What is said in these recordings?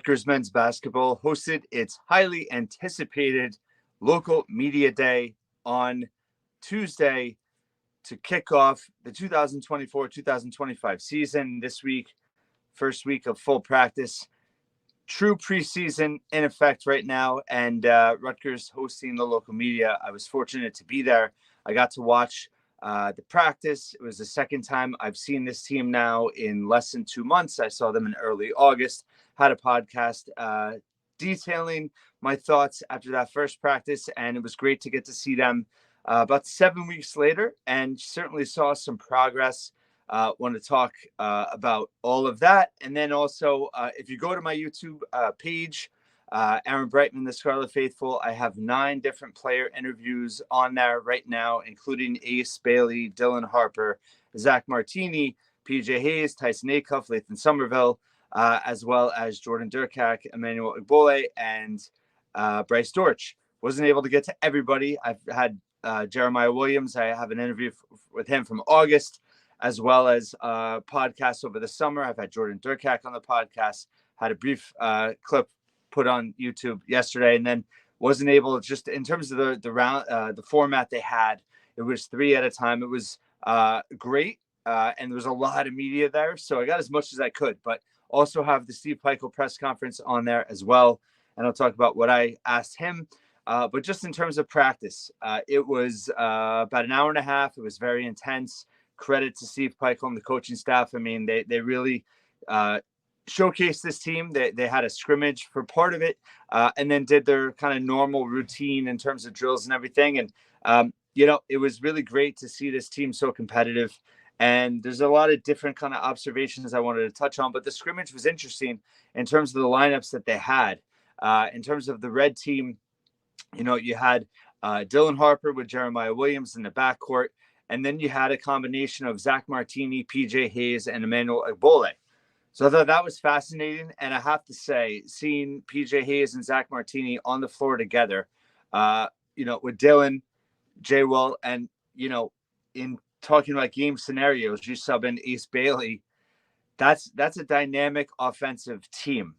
Rutgers men's basketball hosted its highly anticipated local media day on Tuesday to kick off the 2024-2025 season. This week, first week of full practice, true preseason in effect right now, and Rutgers hosting the local media. I was fortunate to be there. I got to watch the practice. It was the second time I've seen this team now in less than 2 months. I saw them in early August, had a podcast detailing my thoughts after that first practice, and it was great to get to see them about 7 weeks later, and certainly saw some progress. Want to talk about all of that. And then also, if you go to my YouTube page, Aaron Brightman, the Scarlet Faithful, I have 9 different player interviews on there right now, including Ace Bailey, Dylan Harper, Zach Martini, PJ Hayes, Tyson Acuff, Lathan Somerville, as well as Jordan Durkak, Emmanuel Igbole, and Bryce Dortch. Wasn't able to get to everybody. I've had Jeremiah Williams. I have an interview with him from August, as well as podcasts over the summer. I've had Jordan Durkak on the podcast, had a brief clip put on YouTube yesterday, and then wasn't able, just in terms of the round, the format they had, it was 3 at a time. It was great, and there was a lot of media there, so I got as much as I could, but also have the Steve Peichel press conference on there as well, and I'll talk about what I asked him. But just in terms of practice, it was about an hour and a half. It was very intense. Credit to Steve Peichel and the coaching staff. I mean, they really showcased this team. They had a scrimmage for part of it, and then did their kind of normal routine in terms of drills and everything. And, it was really great to see this team so competitive. And there's a lot of different kind of observations I wanted to touch on, but the scrimmage was interesting in terms of the lineups that they had. In terms of the red team, you had Dylan Harper with Jeremiah Williams in the backcourt. And then you had a combination of Zach Martini, PJ Hayes, and Emmanuel Igbole. So I thought that was fascinating. And I have to say, seeing PJ Hayes and Zach Martini on the floor together, with Dylan, J. Will, and, in talking about game scenarios, you sub in Ace Bailey, that's a dynamic offensive team.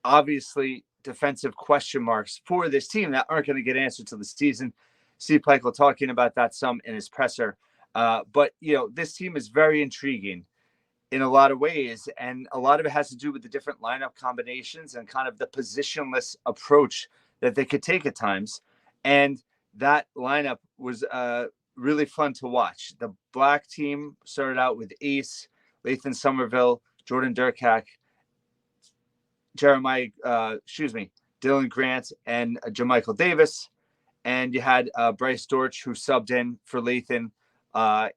Obviously, defensive question marks for this team that aren't going to get answered till the season. Steve Peichel talking about that some in his presser. But, this team is very intriguing in a lot of ways. And a lot of it has to do with the different lineup combinations and kind of the positionless approach that they could take at times. And that lineup was really fun to watch. The black team started out with Ace, Lathan Somerville, Jordan Durkak, Dylan Grant, and Jamichael Davis. And you had Bryce Dortch, who subbed in for Lathan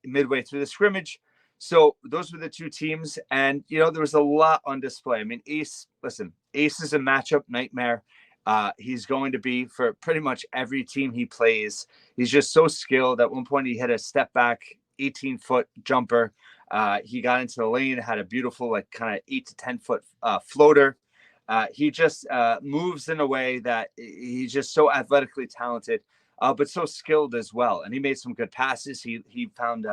midway through the scrimmage. So those were the two teams. And, there was a lot on display. I mean, Ace is a matchup nightmare. He's going to be for pretty much every team he plays. He's just so skilled. At one point, he hit a step back 18-foot jumper. He got into the lane, had a beautiful, kind of 8 to 10-foot floater. He just moves in a way that he's just so athletically talented, but so skilled as well. And he made some good passes. He found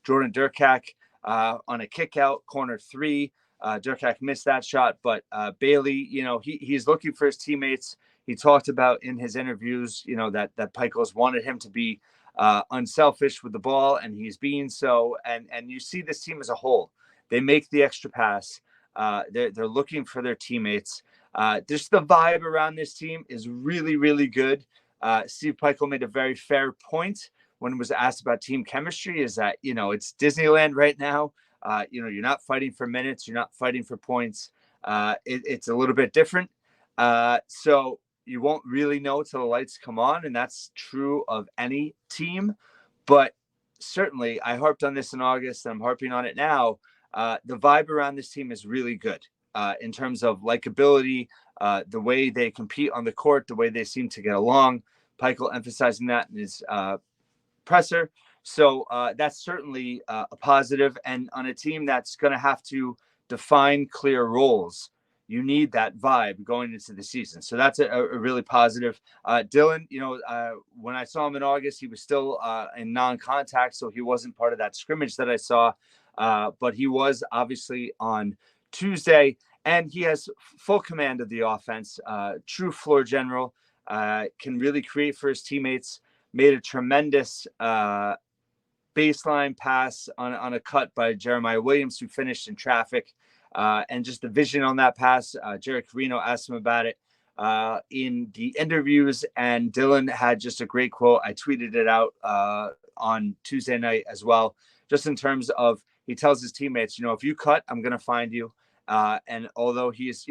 Jordan Durkak on a kick out, corner 3. Durkak missed that shot, but Bailey, he's looking for his teammates. He talked about in his interviews, that Peichel's wanted him to be unselfish with the ball, and he's being so. And you see this team as a whole. They make the extra pass. They're looking for their teammates. Just the vibe around this team is really, really good. Steve Peichel made a very fair point when it was asked about team chemistry, is that, it's Disneyland right now. You're not fighting for minutes. You're not fighting for points. It's a little bit different. So you won't really know till the lights come on. And that's true of any team. But certainly I harped on this in August, and I'm harping on it now. The vibe around this team is really good in terms of likability, the way they compete on the court, the way they seem to get along. Peichel emphasizing that in his presser. So that's certainly a positive. And on a team that's going to have to define clear roles, you need that vibe going into the season. So that's a really positive. Dylan, when I saw him in August, he was still in non-contact, so he wasn't part of that scrimmage that I saw. But he was obviously on Tuesday. And he has full command of the offense, true floor general, can really create for his teammates, made a tremendous baseline pass on a cut by Jeremiah Williams, who finished in traffic. And just the vision on that pass, Jerry Carino asked him about it in the interviews, and Dylan had just a great quote. I tweeted it out on Tuesday night as well, just in terms of, he tells his teammates, if you cut, I'm going to find you. And although he's,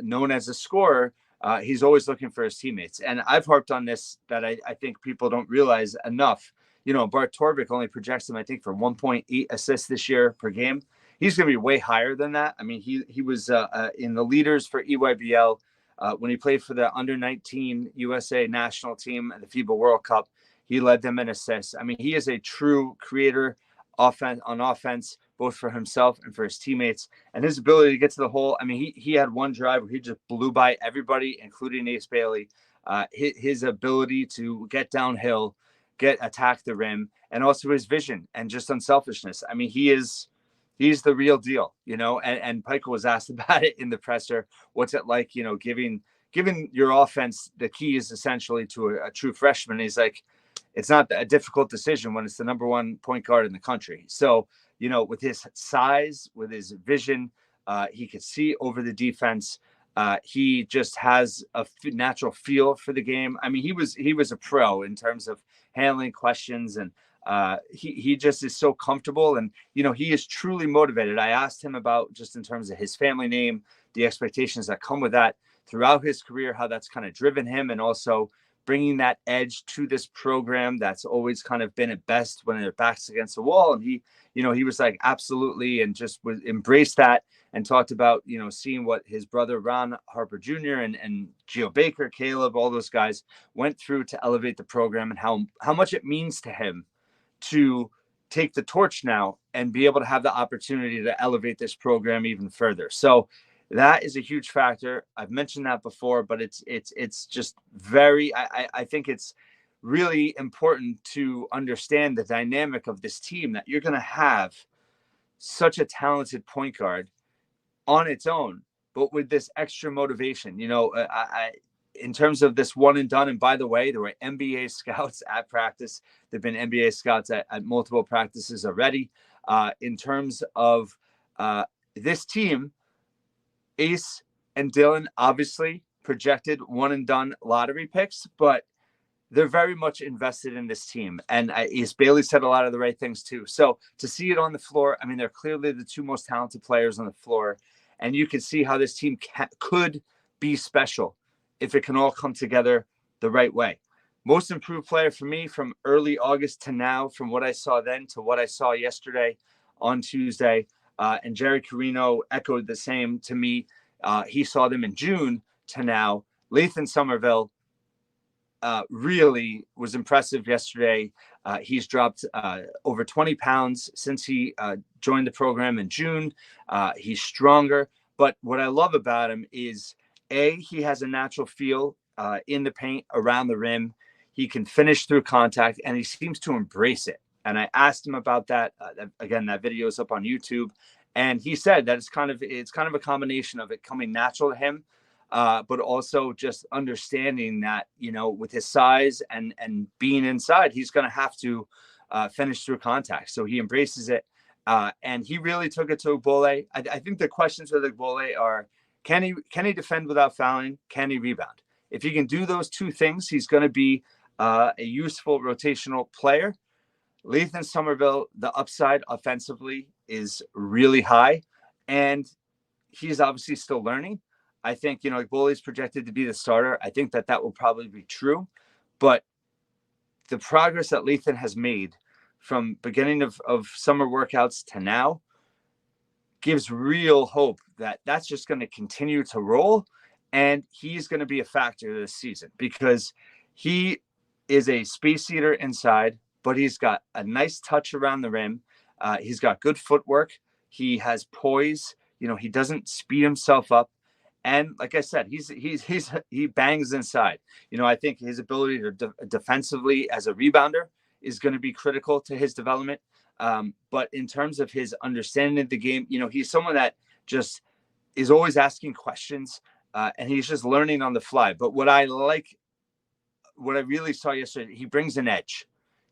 known as a scorer, he's always looking for his teammates. And I've harped on this, that I think people don't realize enough. Bart Torvik only projects him, I think, for 1.8 assists this year per game. He's going to be way higher than that. I mean, he was in the leaders for EYBL when he played for the under-19 USA national team at the FIBA World Cup. He led them in assists. I mean, he is a true creator on offense, both for himself and for his teammates. And his ability to get to the hole. I mean, he had one drive where he just blew by everybody, including Ace Bailey. His ability to get downhill, attack the rim, and also his vision and just unselfishness. I mean, he's the real deal, and Pico was asked about it in the presser. What's it like, giving your offense the keys essentially to a true freshman? He's like, it's not a difficult decision when it's the number one point guard in the country. So, with his size, with his vision, he could see over the defense. He just has a natural feel for the game. I mean, he was a pro in terms of handling questions, and he just is so comfortable, and he is truly motivated. I asked him about, just in terms of his family name, the expectations that come with that throughout his career, how that's kind of driven him, and also bringing that edge to this program that's always kind of been at best when their back's against the wall. And he was like, absolutely, and just embraced that, and talked about, seeing what his brother Ron Harper Jr. and Geo Baker, Caleb, all those guys went through to elevate the program, and how much it means to him to take the torch now and be able to have the opportunity to elevate this program even further. So that is a huge factor. I've mentioned that before, but it's just very, I think it's really important to understand the dynamic of this team, that you're going to have such a talented point guard on its own, but with this extra motivation. In terms of this one and done, and by the way, there were NBA scouts at practice. There've been NBA scouts at multiple practices already. In terms of this team, Ace and Dylan obviously projected one and done lottery picks, but they're very much invested in this team. And Ace Bailey said a lot of the right things too. So to see it on the floor, I mean, they're clearly the two most talented players on the floor. And you can see how this team could be special if it can all come together the right way. Most improved player for me from early August to now, from what I saw then to what I saw yesterday on Tuesday. And Jerry Carino echoed the same to me. He saw them in June to now. Lathan Somerville really was impressive yesterday. He's dropped over 20 pounds since he joined the program in June. He's stronger. But what I love about him is, he has a natural feel in the paint, around the rim. He can finish through contact, and he seems to embrace it. And I asked him about that. Again, that video is up on YouTube. And he said that it's kind of a combination of it coming natural to him, but also just understanding that, with his size and being inside, he's going to have to finish through contact. So he embraces it. And he really took it to Bole. I think the questions with Bole are, can he defend without fouling? Can he rebound? If he can do those two things, he's going to be a useful rotational player. Lathan Somerville, the upside offensively is really high, and he's obviously still learning. I think, Bole's projected to be the starter. I think that will probably be true, but the progress that Lathan has made from beginning of summer workouts to now gives real hope that that's just going to continue to roll, and he's going to be a factor this season, because he is a space eater inside, but he's got a nice touch around the rim. He's got good footwork. He has poise. He doesn't speed himself up. And like I said, he bangs inside. I think his ability to defensively as a rebounder is going to be critical to his development. But in terms of his understanding of the game, he's someone that just is always asking questions, and he's just learning on the fly. But what I really saw yesterday, he brings an edge.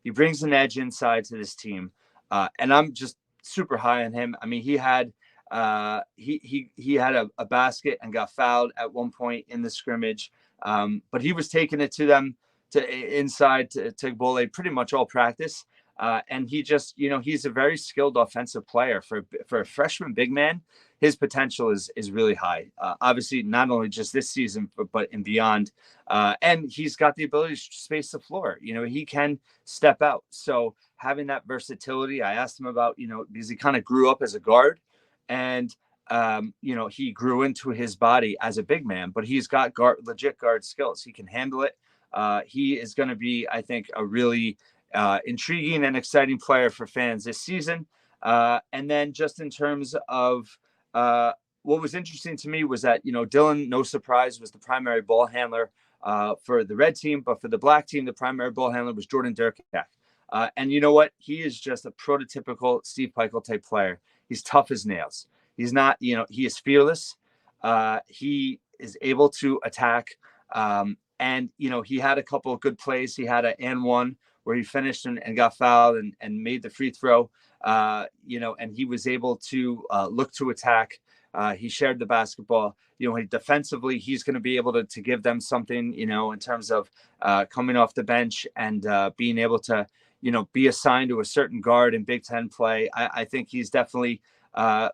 He brings an edge inside to this team, and I'm just super high on him. I mean, he had he had a basket and got fouled at one point in the scrimmage, but he was taking it to them to inside to Bole pretty much all practice. And he just, he's a very skilled offensive player for a freshman big man. His potential is really high. Obviously, not only just this season, but and beyond. And he's got the ability to space the floor. He can step out. So having that versatility, I asked him about, because he kind of grew up as a guard, and he grew into his body as a big man, but he's got legit guard skills. He can handle it. He is going to be, I think, a really intriguing and exciting player for fans this season. And then just in terms of what was interesting to me was that, Dylan, no surprise, was the primary ball handler for the red team, but for the black team, the primary ball handler was Jordan Durkak. And you know what? He is just a prototypical Steve Peichel type player. He's tough as nails. He's not, he is fearless. He is able to attack. And, he had a couple of good plays. He had an and one where he finished and got fouled and made the free throw, and he was able to look to attack. He shared the basketball. Defensively, he's going to be able to give them something, in terms of coming off the bench and being able to, be assigned to a certain guard in Big Ten play. I think he's definitely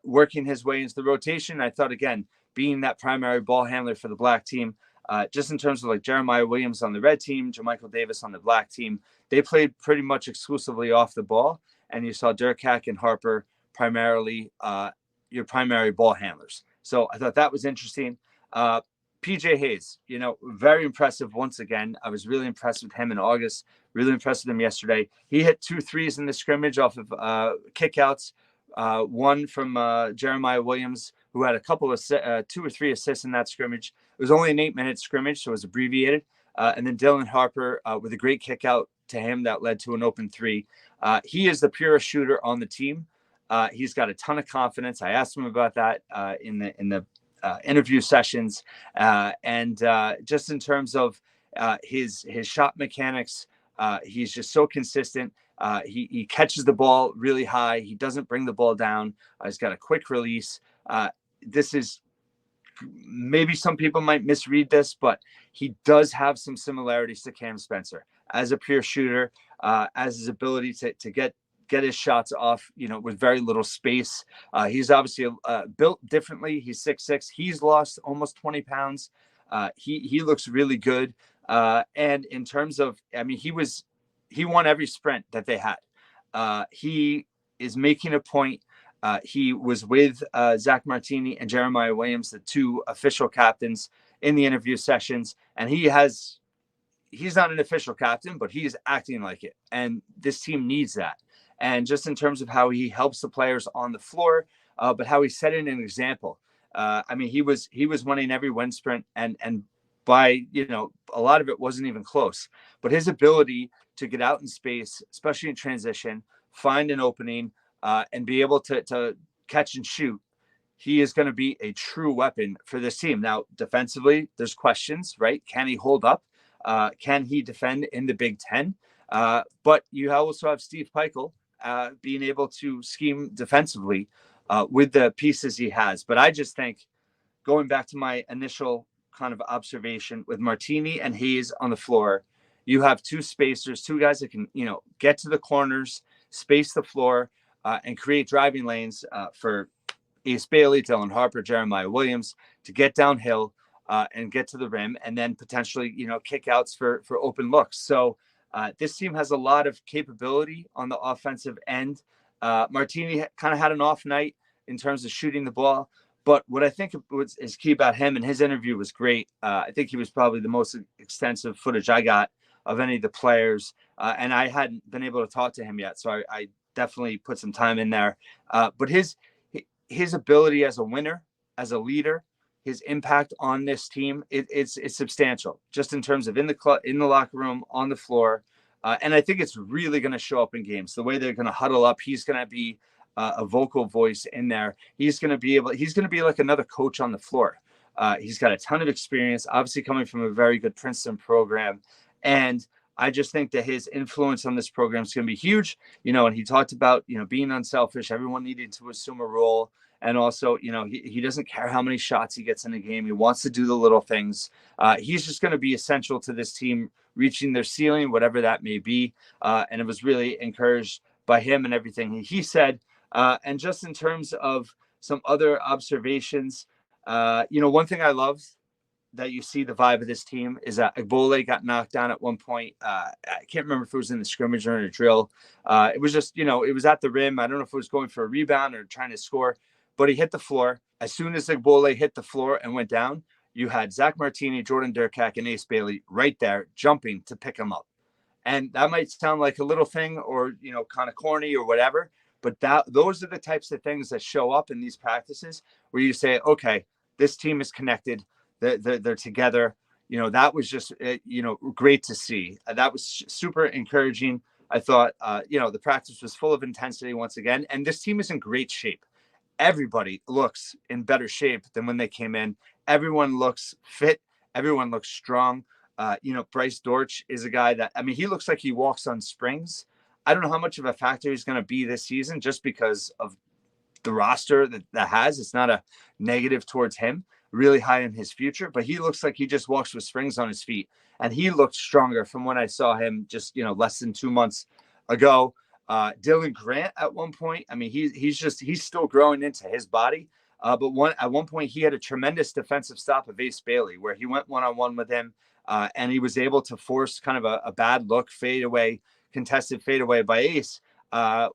working his way into the rotation. I thought, again, being that primary ball handler for the black team, just in terms of like Jeremiah Williams on the red team, JaMychal Davis on the black team, they played pretty much exclusively off the ball. And you saw Durkak and Harper primarily your primary ball handlers. So I thought that was interesting. PJ Hayes, very impressive once again. I was really impressed with him in August, really impressed with him yesterday. He hit 2 threes in the scrimmage off of kickouts, one from Jeremiah Williams, who had a couple of 2 or 3 assists in that scrimmage. It was only an 8-minute scrimmage, so it was abbreviated. And then Dylan Harper with a great kick out to him that led to an open 3. He is the purest shooter on the team. He's got a ton of confidence. I asked him about that in the interview sessions, and just in terms of his shot mechanics, he's just so consistent. He catches the ball really high. He doesn't bring the ball down. He's got a quick release. This is maybe some people might misread this, but he does have some similarities to Cam Spencer as a pure shooter, as his ability to get his shots off, with very little space. He's obviously built differently. He's 6'6". He's lost almost 20 pounds. He looks really good. And in terms of, he won every sprint that they had. He is making a point. He was with Zach Martini and Jeremiah Williams, the 2 official captains, in the interview sessions. And he's not an official captain, but he is acting like it. And this team needs that. And just in terms of how he helps the players on the floor, but how he's setting an example. He was winning every wind sprint, and by, a lot of it wasn't even close. But his ability to get out in space, especially in transition, find an opening, and be able to catch and shoot, he is going to be a true weapon for this team. Now, defensively, there's questions, right? Can he hold up? Can he defend in the Big Ten? But you also have Steve Peichel being able to scheme defensively with the pieces he has. But I just think, going back to my initial kind of observation, with Martini and Hayes on the floor, you have 2 spacers, 2 guys that can, get to the corners, space the floor, and create driving lanes for Ace Bailey, Dylan Harper, Jeremiah Williams to get downhill and get to the rim, and then potentially, kick outs for open looks. So this team has a lot of capability on the offensive end. Martini kind of had an off night in terms of shooting the ball, but what I think is key about him, and his interview was great. I think he was probably the most extensive footage I got of any of the players, and I hadn't been able to talk to him yet, so I definitely put some time in there. But his ability as a winner, as a leader, his impact on this team, it's substantial, just in terms of in the locker room, on the floor. And I think it's really going to show up in games. The way they're going to huddle up, he's going to be a vocal voice in there. He's going to be like another coach on the floor. He's got a ton of experience, obviously coming from a very good Princeton program. And I just think that his influence on this program is going to be huge, and he talked about, being unselfish, everyone needing to assume a role. And also, he doesn't care how many shots he gets in a game. He wants to do the little things. He's just going to be essential to this team reaching their ceiling, whatever that may be. And it was really encouraged by him and everything he said. And just in terms of some other observations, one thing I love that you see the vibe of this team is that Egbole got knocked down at one point. I can't remember if it was in the scrimmage or in a drill. It was just, it was at the rim. I don't know if it was going for a rebound or trying to score, but he hit the floor. As soon as Egbole hit the floor and went down, you had Zach Martini, Jordan Durkak, and Ace Bailey right there jumping to pick him up. And that might sound like a little thing or, kind of corny or whatever, but those are the types of things that show up in these practices where you say, okay, this team is connected. They're together. That was just, great to see. That was super encouraging. I thought, the practice was full of intensity once again, and this team is in great shape. Everybody looks in better shape than when they came in. Everyone looks fit. Everyone looks strong. Bryce Dortch is a guy that, he looks like he walks on springs. I don't know how much of a factor he's going to be this season just because of the roster that has. It's not a negative towards him, really high in his future, but he looks like he just walks with springs on his feet. And he looked stronger from when I saw him just, less than 2 months ago. Dylan Grant at one point, he's still growing into his body. But at one point he had a tremendous defensive stop of Ace Bailey where he went one-on-one with him. And he was able to force kind of a bad look contested fadeaway by Ace,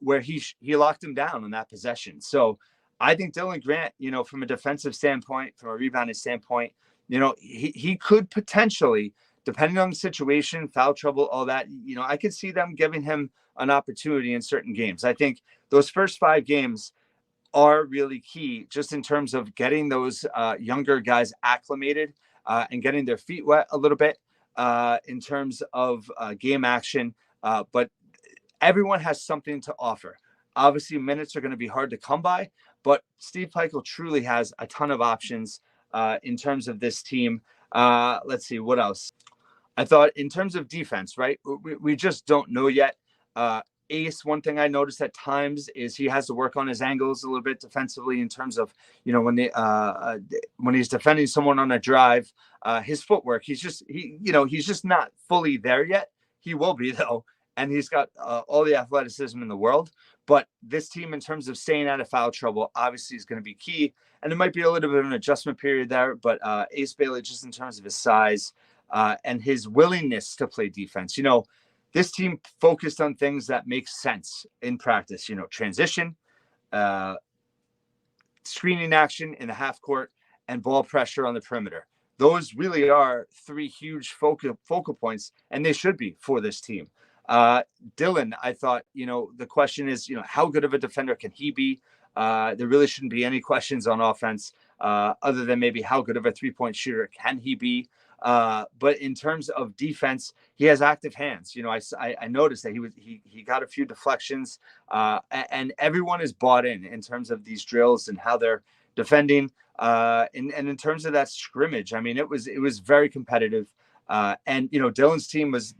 where he locked him down on that possession. So I think Dylan Grant, from a defensive standpoint, from a rebounding standpoint, he could potentially, depending on the situation, foul trouble, all that, I could see them giving him an opportunity in certain games. I think those first 5 games are really key just in terms of getting those younger guys acclimated and getting their feet wet a little bit in terms of game action. But everyone has something to offer. Obviously, minutes are going to be hard to come by, but Steve Peichel truly has a ton of options in terms of this team. Let's see, what else? I thought in terms of defense, right? We just don't know yet. Ace, one thing I noticed at times is he has to work on his angles a little bit defensively in terms of, when he's defending someone on a drive, his footwork, he's just not fully there yet. He will be though. And he's got all the athleticism in the world. But this team, in terms of staying out of foul trouble, obviously is going to be key. And it might be a little bit of an adjustment period there. But Ace Bailey, just in terms of his size and his willingness to play defense, this team focused on things that make sense in practice, transition, screening action in the half court, and ball pressure on the perimeter. Those really are 3 huge focal points, and they should be for this team. Dylan, I thought, the question is, how good of a defender can he be? There really shouldn't be any questions on offense other than maybe how good of a 3-point shooter can he be. But in terms of defense, he has active hands. I noticed that he got a few deflections, and everyone is bought in terms of these drills and how they're defending. And in terms of that scrimmage, it was very competitive. And Dylan's team was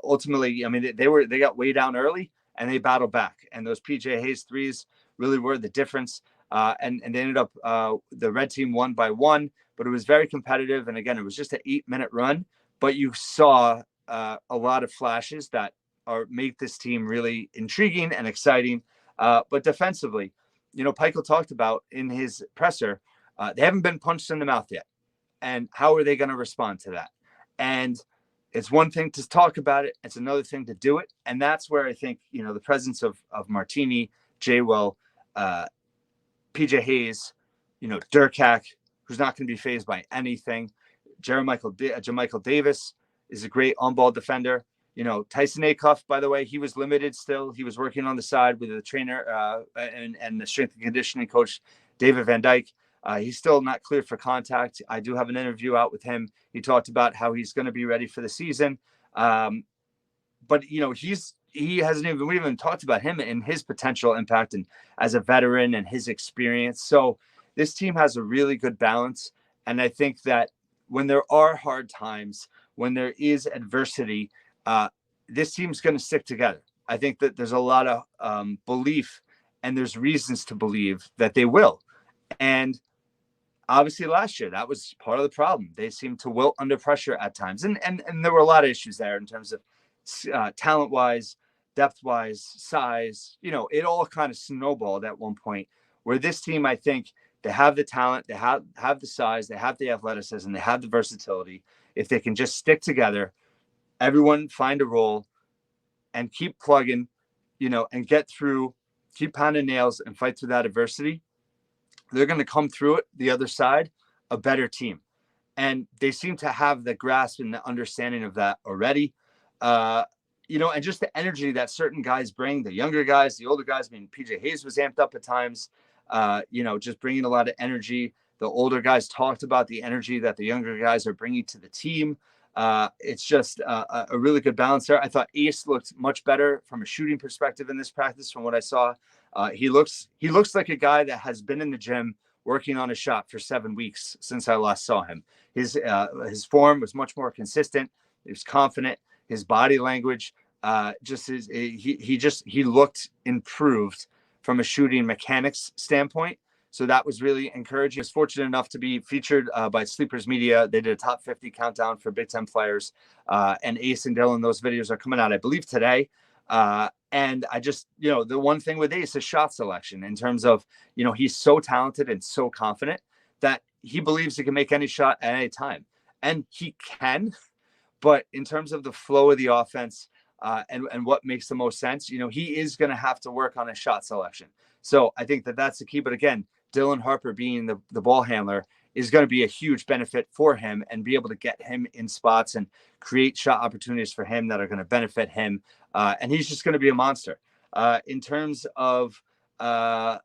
ultimately, they got way down early and they battled back. And those PJ Hayes threes really were the difference. And they ended up, the red team won by 1, but it was very competitive. And again, it was just an 8-minute run, but you saw a lot of flashes that make this team really intriguing and exciting. But defensively, Peichel talked about in his presser, they haven't been punched in the mouth yet. And how are they going to respond to that? And it's one thing to talk about it. It's another thing to do it. And that's where I think, the presence of Martini, J-Will, PJ Hayes, Durkak, who's not going to be fazed by anything. Jermichael Davis is a great on-ball defender. Tyson Acuff, by the way, he was limited still. He was working on the side with the trainer and the strength and conditioning coach, David Van Dyke. He's still not cleared for contact. I do have an interview out with him. He talked about how he's going to be ready for the season. But he's we haven't even talked about him and his potential impact and as a veteran and his experience. So this team has a really good balance. And I think that when there are hard times, when there is adversity, this team's going to stick together. I think that there's a lot of belief and there's reasons to believe that they will. And obviously last year, that was part of the problem. They seemed to wilt under pressure at times. And there were a lot of issues there in terms of talent-wise, depth-wise, size. It all kind of snowballed at one point where this team, I think, they have the talent, they have the size, they have the athleticism, they have the versatility. If they can just stick together, everyone find a role and keep plugging, and get through, keep pounding nails and fight through that adversity, they're going to come through it the other side a better team. And they seem to have the grasp and the understanding of that already. And just the energy that certain guys bring, the younger guys, the older guys. I mean, PJ Hayes was amped up at times, just bringing a lot of energy. The older guys talked about the energy that the younger guys are bringing to the team. It's just a really good balance there. I thought Ace looked much better from a shooting perspective in this practice from what I saw. He looks like a guy that has been in the gym working on a shot for 7 weeks since I last saw him. His form was much more consistent. He was confident. His body language, he looked improved from a shooting mechanics standpoint. So that was really encouraging. I was fortunate enough to be featured by Sleepers Media. They did a top 50 countdown for Big Ten players. And Ace and Dylan, those videos are coming out, I believe, today. And I just, the one thing with Ace is shot selection in terms of, he's so talented and so confident that he believes he can make any shot at any time. And he can, but in terms of the flow of the offense and what makes the most sense, he is going to have to work on his shot selection. So I think that that's the key. But again, Dylan Harper being the ball handler is going to be a huge benefit for him and be able to get him in spots and create shot opportunities for him that are going to benefit him. And he's just going to be a monster. In terms of Peichel,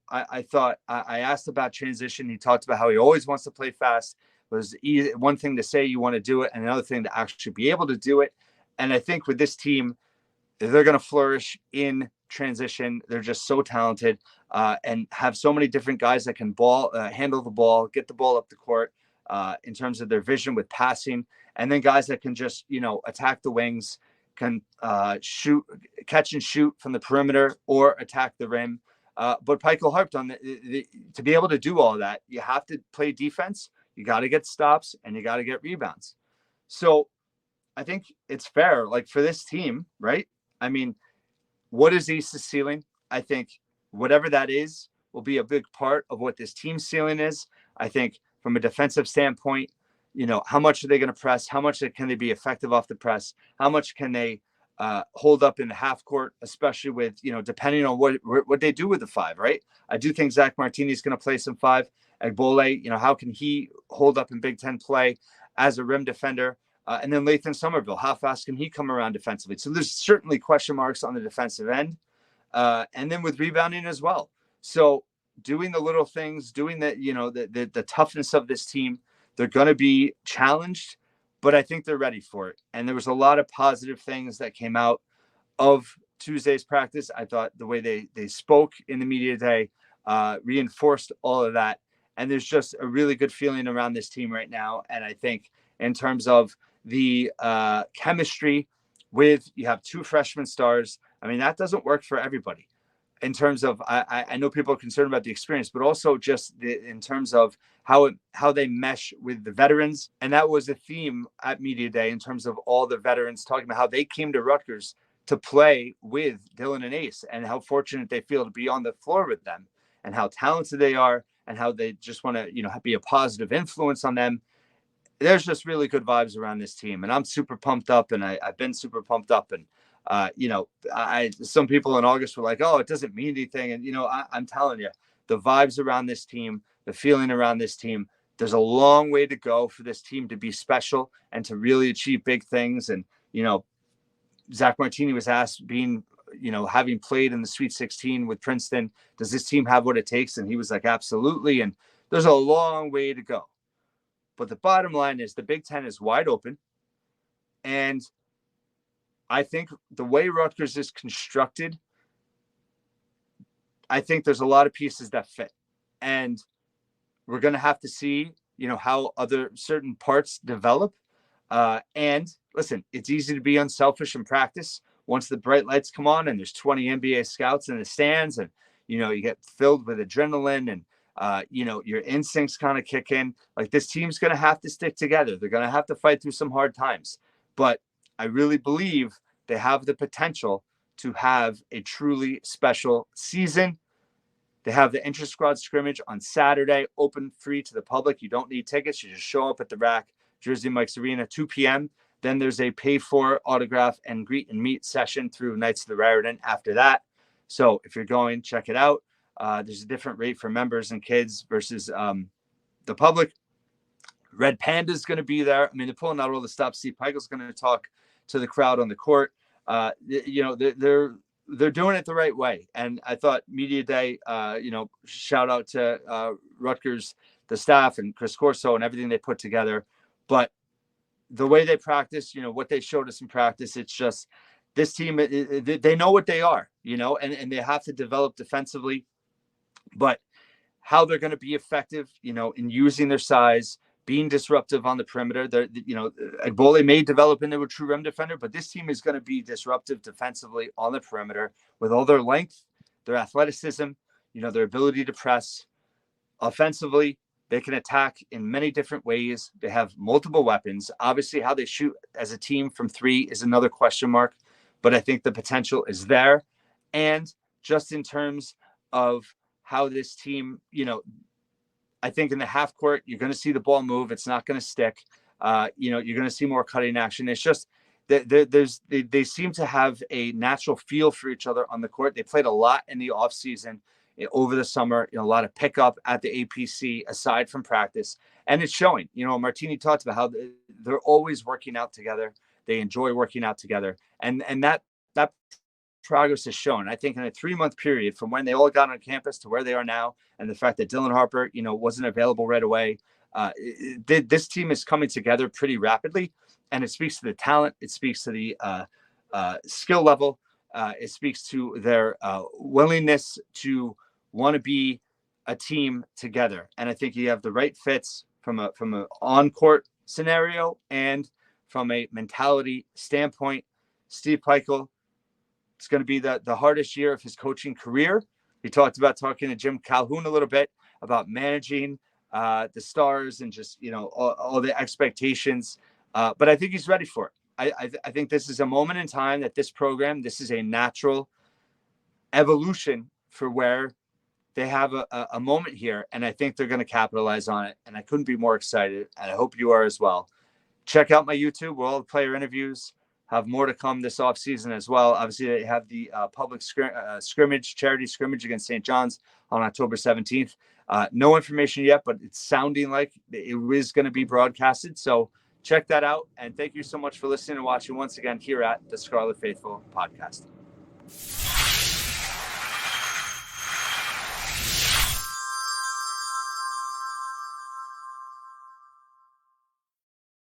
I thought I asked about transition. He talked about how he always wants to play fast. There's one thing to say you want to do it and another thing to actually be able to do it. And I think with this team, they're going to flourish in transition. They're just so talented and have so many different guys that can handle the ball, get the ball up the court in terms of their vision with passing. And then guys that can just, attack the wings, can catch and shoot from the perimeter or attack the rim. But Peichel harped on to be able to do all that, you have to play defense. You got to get stops and you got to get rebounds. So I think it's fair, like for this team, right? I mean, what is Ace's ceiling? I think whatever that is will be a big part of what this team's ceiling is. I think from a defensive standpoint, how much are they going to press? How much can they be effective off the press? How much can they hold up in the half court, especially with, depending on what they do with the five, right? I do think Zach Martini is going to play some five. Egbole, how can he hold up in Big Ten play as a rim defender? And then Lathan Somerville, how fast can he come around defensively? So there's certainly question marks on the defensive end. And then with rebounding as well. So doing the little things, doing the toughness of this team, they're going to be challenged, but I think they're ready for it. And there was a lot of positive things that came out of Tuesday's practice. I thought the way they spoke in the media day reinforced all of that. And there's just a really good feeling around this team right now. And I think in terms of the chemistry you have two freshman stars. I mean, that doesn't work for everybody in terms of, I know people are concerned about the experience, but also just in terms of how they mesh with the veterans. And that was a theme at Media Day in terms of all the veterans talking about how they came to Rutgers to play with Dylan and Ace and how fortunate they feel to be on the floor with them and how talented they are and how they just want to, be a positive influence on them. There's just really good vibes around this team. And I'm super pumped up and I've been super pumped up. And, some people in August were like, oh, it doesn't mean anything. And, I'm telling you, the vibes around this team, the feeling around this team, there's a long way to go for this team to be special and to really achieve big things. And, Zach Martini was asked having played in the Sweet 16 with Princeton, does this team have what it takes? And he was like, absolutely. And there's a long way to go. But the bottom line is the Big Ten is wide open. And I think the way Rutgers is constructed, I think there's a lot of pieces that fit. And we're going to have to see, how other certain parts develop. And listen, it's easy to be unselfish in practice. Once the bright lights come on and there's 20 NBA scouts in the stands and, you get filled with adrenaline and, your instincts kind of kick in. Like, this team's going to have to stick together. They're going to have to fight through some hard times. But I really believe they have the potential to have a truly special season. They have the inter-squad scrimmage on Saturday, open free to the public. You don't need tickets. You just show up at the RAC, Jersey Mike's Arena, 2 p.m. Then there's a pay-for autograph and greet and meet session through Knights of the Raritan after that. So if you're going, check it out. There's a different rate for members and kids versus the public. Red Panda's going to be there. I mean, they're pulling out all the stops. Steve Peichel's going to talk to the crowd on the court. They're doing it the right way. And I thought Media Day, shout out to Rutgers, the staff, and Chris Corso and everything they put together. But the way they practice, what they showed us in practice, it's just this team, they know what they are, and they have to develop defensively. But how they're going to be effective, in using their size, being disruptive on the perimeter. Agbole may develop into a true rim defender, but this team is going to be disruptive defensively on the perimeter with all their length, their athleticism, their ability to press. Offensively, they can attack in many different ways. They have multiple weapons. Obviously, how they shoot as a team from three is another question mark, but I think the potential is there. And just in terms of how this team, I think in the half court, you're going to see the ball move. It's not going to stick. You're going to see more cutting action. It's just that they seem to have a natural feel for each other on the court. They played a lot in the offseason, over the summer, a lot of pickup at the APC aside from practice. And it's showing. Martini talked about how they're always working out together. They enjoy working out together. And that progress is shown. I think in a 3-month period from when they all got on campus to where they are now, and the fact that Dylan Harper, wasn't available right away, this team is coming together pretty rapidly, and it speaks to the talent. It speaks to the skill level. It speaks to their willingness to want to be a team together. And I think you have the right fits from an on-court scenario and from a mentality standpoint. Steve Peichel, it's going to be the hardest year of his coaching career. He talked about talking to Jim Calhoun a little bit about managing the stars and just, all the expectations. But I think he's ready for it. I think this is a moment in time that this program, this is a natural evolution for where they have a moment here. And I think they're going to capitalize on it. And I couldn't be more excited. And I hope you are as well. Check out my YouTube where all the player interviews. Have more to come this offseason as well. Obviously, they have the public scrimmage, charity scrimmage against St. John's on October 17th. No information yet, but it's sounding like it is going to be broadcasted. So check that out. And thank you so much for listening and watching once again here at the Scarlet Faithful podcast.